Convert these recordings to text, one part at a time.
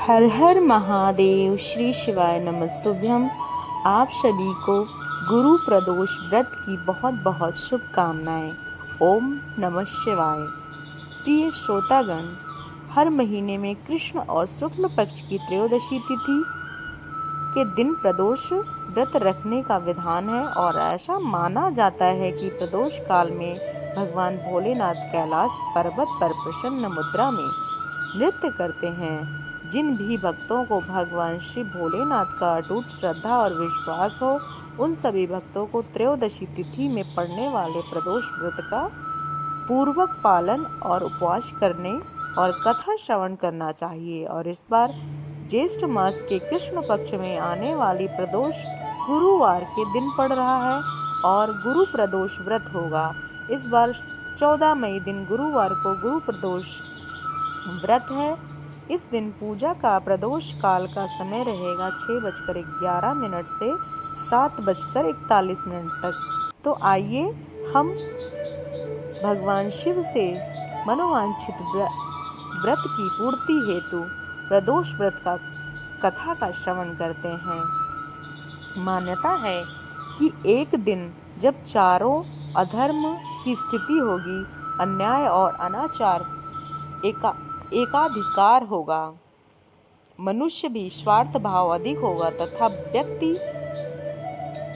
हर हर महादेव। श्री शिवाय नमस्तुभ्यम। आप सभी को गुरु प्रदोष व्रत की बहुत बहुत शुभकामनाएं। ओम नमः शिवाय। प्रिय श्रोतागण, हर महीने में कृष्ण और शुक्ल पक्ष की त्रयोदशी तिथि के दिन प्रदोष व्रत रखने का विधान है और ऐसा माना जाता है कि प्रदोष काल में भगवान भोलेनाथ कैलाश पर्वत पर प्रसन्न मुद्रा में नृत्य करते हैं। जिन भी भक्तों को भगवान श्री भोलेनाथ का अटूट श्रद्धा और विश्वास हो, उन सभी भक्तों को त्रयोदशी तिथि में पड़ने वाले प्रदोष व्रत का पूर्वक पालन और उपवास करने और कथा श्रवण करना चाहिए। और इस बार ज्येष्ठ मास के कृष्ण पक्ष में आने वाली प्रदोष गुरुवार के दिन पड़ रहा है और गुरु प्रदोष व्रत होगा। इस बार 14 मई दिन गुरुवार को गुरु प्रदोष व्रत है। इस दिन पूजा का प्रदोष काल का समय रहेगा 6:11 से 7:41 तक। तो आइए हम भगवान शिव से मनोवांछित व्रत की पूर्ति हेतु प्रदोष व्रत का कथा का श्रवण करते हैं। मान्यता है कि एक दिन जब चारों अधर्म की स्थिति होगी, अन्याय और अनाचार एकाधिकार होगा, मनुष्य भी स्वार्थ भाव अधिक होगा तथा व्यक्ति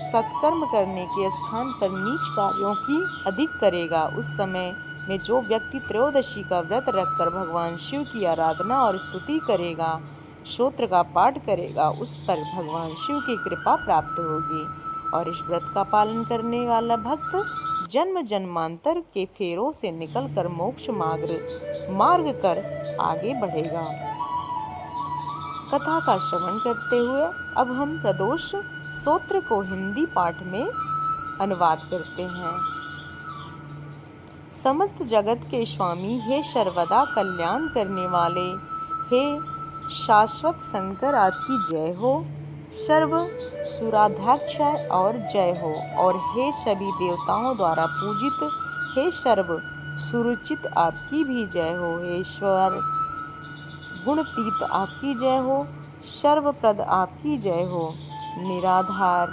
सत्कर्म करने के स्थान पर नीच कार्यों की अधिक करेगा। उस समय में जो व्यक्ति त्रयोदशी का व्रत रखकर भगवान शिव की आराधना और स्तुति करेगा, स्तोत्र का पाठ करेगा, उस पर भगवान शिव की कृपा प्राप्त होगी और इस व्रत का पालन करने वाला भक्त जन्म जन्मांतर के फेरों से निकलकर मोक्ष मार्ग कर आगे बढ़ेगा। कथा का श्रवण करते हुए अब हम प्रदोष स्तोत्र को हिंदी पाठ में अनुवाद करते हैं। समस्त जगत के स्वामी, हे सर्वदा कल्याण करने वाले, हे शाश्वत शंकर, आपकी जय हो। सर्व सुराध्यक्ष और जय हो। और हे सभी देवताओं द्वारा पूजित, हे सर्व सुरुचित, आपकी भी जय हो। हे ईश्वर गुणतीत, आपकी जय हो। सर्वप्रद, आपकी जय हो। निराधार,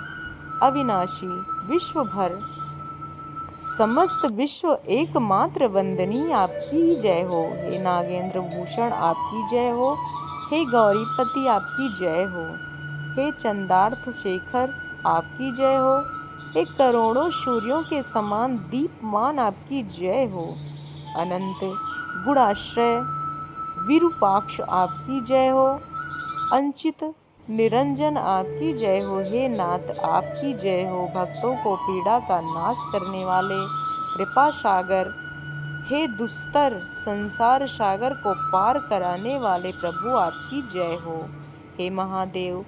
अविनाशी, विश्व भर समस्त विश्व एकमात्र वंदनीय, आपकी जय हो। हे नागेंद्र भूषण, आपकी जय हो। हे गौरीपति, आपकी जय हो। हे चंदार्थ शेखर, आपकी जय हो। हे करोड़ों सूर्यों के समान दीप्यमान, आपकी जय हो। अनंत गुणाश्रय विरूपाक्ष, आपकी जय हो। अंचित निरंजन, आपकी जय हो। हे नाथ, आपकी जय हो। भक्तों को पीड़ा का नाश करने वाले कृपा सागर, हे दुस्तर संसार सागर को पार कराने वाले प्रभु, आपकी जय हो। हे महादेव,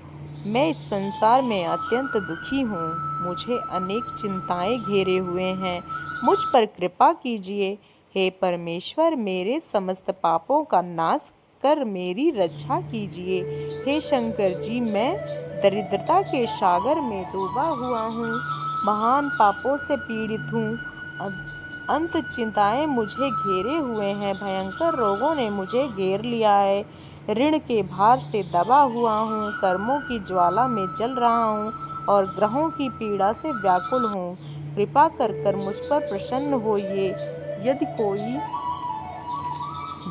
मैं इस संसार में अत्यंत दुखी हूँ। मुझे अनेक चिंताएं घेरे हुए हैं, मुझ पर कृपा कीजिए। हे परमेश्वर, मेरे समस्त पापों का नाश कर मेरी रक्षा कीजिए। हे शंकर जी, मैं दरिद्रता के सागर में डूबा हुआ हूँ, महान पापों से पीड़ित हूँ। अंत चिंताएं मुझे घेरे हुए हैं, भयंकर रोगों ने मुझे घेर लिया है। ऋण के भार से दबा हुआ हूँ, कर्मों की ज्वाला में जल रहा हूँ और ग्रहों की पीड़ा से व्याकुल हूँ। कृपा कर मुझ पर प्रसन्न होइए। यदि कोई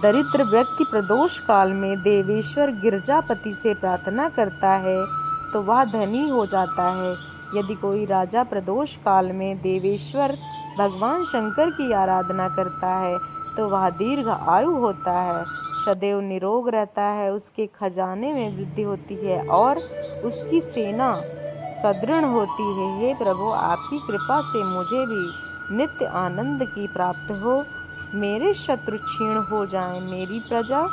दरिद्र व्यक्ति प्रदोष काल में देवेश्वर गिरजापति से प्रार्थना करता है तो वह धनी हो जाता है। यदि कोई राजा प्रदोष काल में देवेश्वर भगवान शंकर की आराधना करता है तो वह दीर्घ आयु होता है, सदैव निरोग रहता है, उसके खजाने में वृद्धि होती है और उसकी सेना सुदृढ़ होती है। हे प्रभु, आपकी कृपा से मुझे भी नित्य आनंद की प्राप्त हो, मेरे शत्रु क्षीण हो जाएं, मेरी प्रजा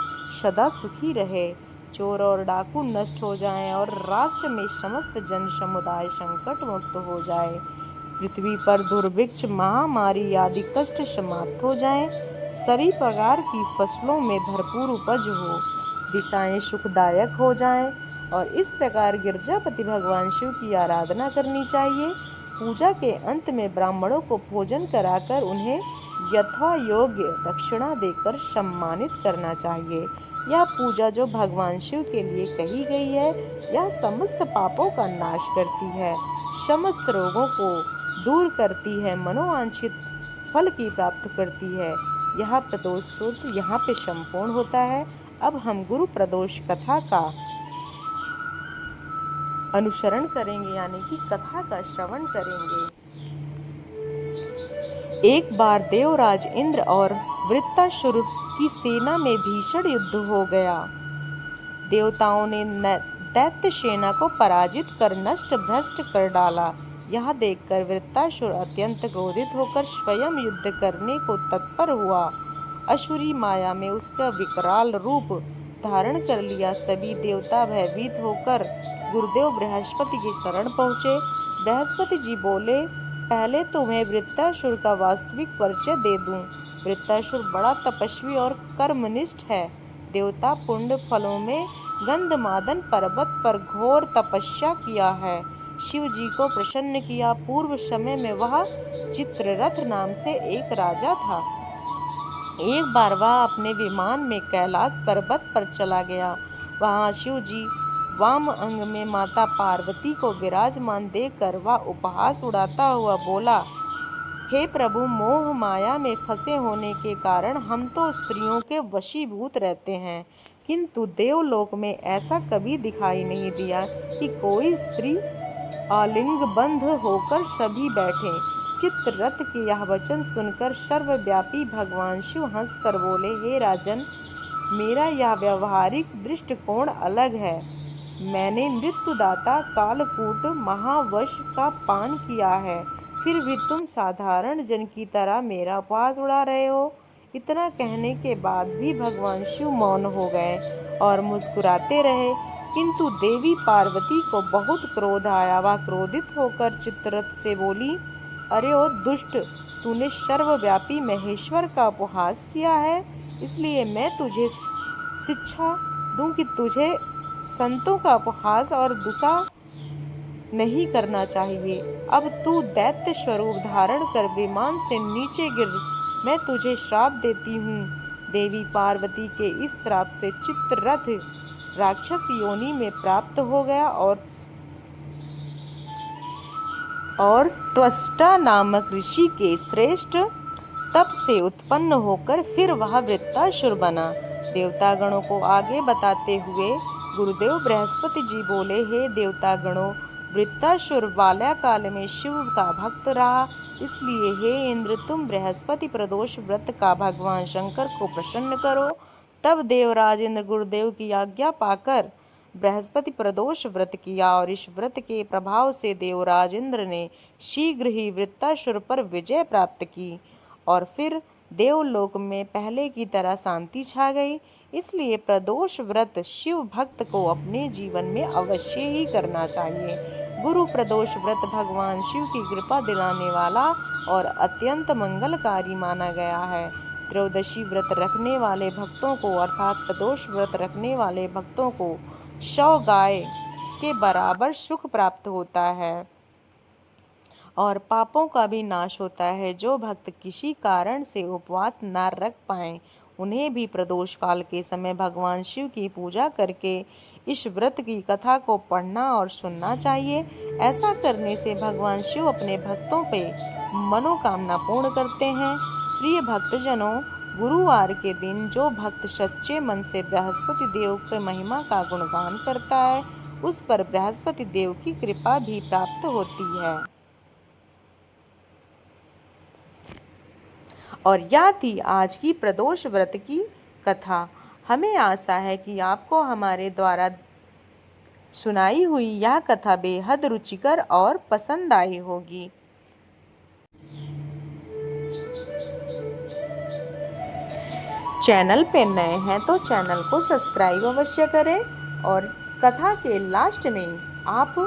सदा सुखी रहे, चोर और डाकू नष्ट हो जाएं और राष्ट्र में समस्त जन समुदाय संकट मुक्त हो जाए। पृथ्वी पर दुर्भिक्ष, महामारी आदि कष्ट समाप्त हो जाएं, सभी प्रकार की फसलों में भरपूर उपज हो, दिशाएं सुखदायक हो जाएं। और इस प्रकार गिरजापति भगवान शिव की आराधना करनी चाहिए। पूजा के अंत में ब्राह्मणों को भोजन कराकर उन्हें यथा योग्य दक्षिणा देकर सम्मानित करना चाहिए। यह पूजा जो भगवान शिव के लिए कही गई है, यह समस्त पापों का नाश करती है, समस्त रोगों को दूर करती है, मनोवांछित फल की प्राप्त करती है। यह प्रदोष सूत्र यहाँ पे संपूर्ण होता है। अब हम गुरु प्रदोष कथा का अनुसरण करेंगे, यानी कि कथा का श्रवण करेंगे। एक बार देवराज इंद्र और वृत्तासुर की सेना में भीषण युद्ध हो गया। देवताओं ने दैत्य सेना को पराजित कर नष्ट भ्रष्ट कर डाला। यह देखकर वृत्तासुर अत्यंत क्रोधित होकर स्वयं युद्ध करने को तत्पर हुआ। असुरी माया में उसका विकराल रूप धारण कर लिया। सभी देवता भयभीत होकर गुरुदेव बृहस्पति की शरण पहुँचे। बृहस्पति जी बोले, पहले तुम्हें वृत्तासुर का वास्तविक परिचय दे दूं। वृत्तासुर बड़ा तपस्वी और कर्मनिष्ठ है। देवता पुण्य फलों में गंधमादन पर्वत पर घोर तपस्या किया है, शिव जी को प्रसन्न किया। पूर्व समय में वह चित्ररथ नाम से एक राजा था। एक बार वह अपने विमान में कैलाश पर्वत पर चला गया। वहां शिव जी वाम अंग में माता पार्वती को विराजमान देखकर वह उपहास उड़ाता हुआ बोला, हे प्रभु, मोह माया में फंसे होने के कारण हम तो स्त्रियों के वशीभूत रहते हैं, किंतु देवलोक में ऐसा कभी दिखाई नहीं दिया कि कोई स्त्री आलिंग बंध होकर सभी बैठे। चित्ररथ के यह वचन सुनकर सर्वव्यापी भगवान शिव हंसकर बोले, हे राजन, मेरा यह व्यवहारिक दृष्टिकोण अलग है। मैंने मृत्युदाता कालकूट महावश का पान किया है, फिर भी तुम साधारण जन की तरह मेरा उपहास उड़ा रहे हो। इतना कहने के बाद भी भगवान शिव मौन हो गए और मुस्कुराते रहे। किंतु देवी पार्वती को बहुत क्रोध आया। वह क्रोधित होकर चित्ररथ से बोली, अरे ओ दुष्ट, तूने सर्वव्यापी महेश्वर का उपहास किया है, इसलिए मैं तुझे शिक्षा दूं कि तुझे संतों का उपहास और दुसा नहीं करना चाहिए। अब तू दैत्य स्वरूप धारण कर विमान से नीचे गिर, मैं तुझे श्राप देती हूँ। देवी पार्वती के इस श्राप से चित्ररथ राक्षस योनि में प्राप्त हो गया और त्वष्टा नामक ऋषि के श्रेष्ठ तप से उत्पन्न होकर फिर वह वृत्तासुर बना। देवता गणों को आगे बताते हुए गुरुदेव बृहस्पति जी बोले, हे देवता गणों, वृत्तासुर बाल्यकाल में शिव का भक्त रहा, इसलिए हे इंद्र, तुम बृहस्पति प्रदोष व्रत का भगवान शंकर को प्रसन्न करो। तब देवराज इंद्र गुरुदेव की आज्ञा पाकर बृहस्पति प्रदोष व्रत किया और इस व्रत के प्रभाव से देवराज इंद्र ने शीघ्र ही वृत्तासुर पर विजय प्राप्त की और फिर देवलोक में पहले की तरह शांति छा गई। इसलिए प्रदोष व्रत शिव भक्त को अपने जीवन में अवश्य ही करना चाहिए। गुरु प्रदोष व्रत भगवान शिव की कृपा दिलाने वाला और अत्यंत मंगलकारी माना गया है। त्रयोदशी व्रत रखने वाले भक्तों को अर्थात प्रदोष व्रत रखने वाले भक्तों को 100 गाय के बराबर सुख प्राप्त होता है और पापों का भी नाश होता है। जो भक्त किसी कारण से उपवास न रख पाएं, उन्हें भी प्रदोष काल के समय भगवान शिव की पूजा करके इस व्रत की कथा को पढ़ना और सुनना चाहिए। ऐसा करने से भगवान शिव अपने भक्तों पे मनोकामना पूर्ण करते हैं। प्रिय भक्तजनों, गुरुवार के दिन जो भक्त सच्चे मन से बृहस्पति देव के महिमा का गुणगान करता है, उस पर बृहस्पति देव की कृपा भी प्राप्त होती है। और यह थी आज की प्रदोष व्रत की कथा। हमें आशा है कि आपको हमारे द्वारा सुनाई हुई यह कथा बेहद रुचिकर और पसंद आई होगी। चैनल पे नए हैं तो चैनल को सब्सक्राइब अवश्य करें और कथा के लास्ट में आप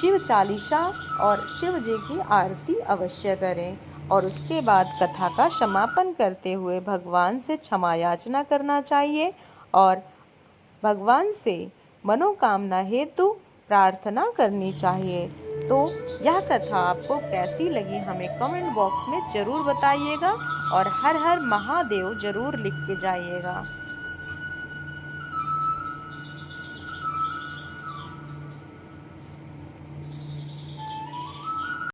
शिव चालीसा और शिव जी की आरती अवश्य करें और उसके बाद कथा का समापन करते हुए भगवान से क्षमा याचना करना चाहिए और भगवान से मनोकामना हेतु प्रार्थना करनी चाहिए। तो यह कथा आपको कैसी लगी हमें कमेंट बॉक्स में ज़रूर बताइएगा और हर हर महादेव ज़रूर लिख के जाइएगा।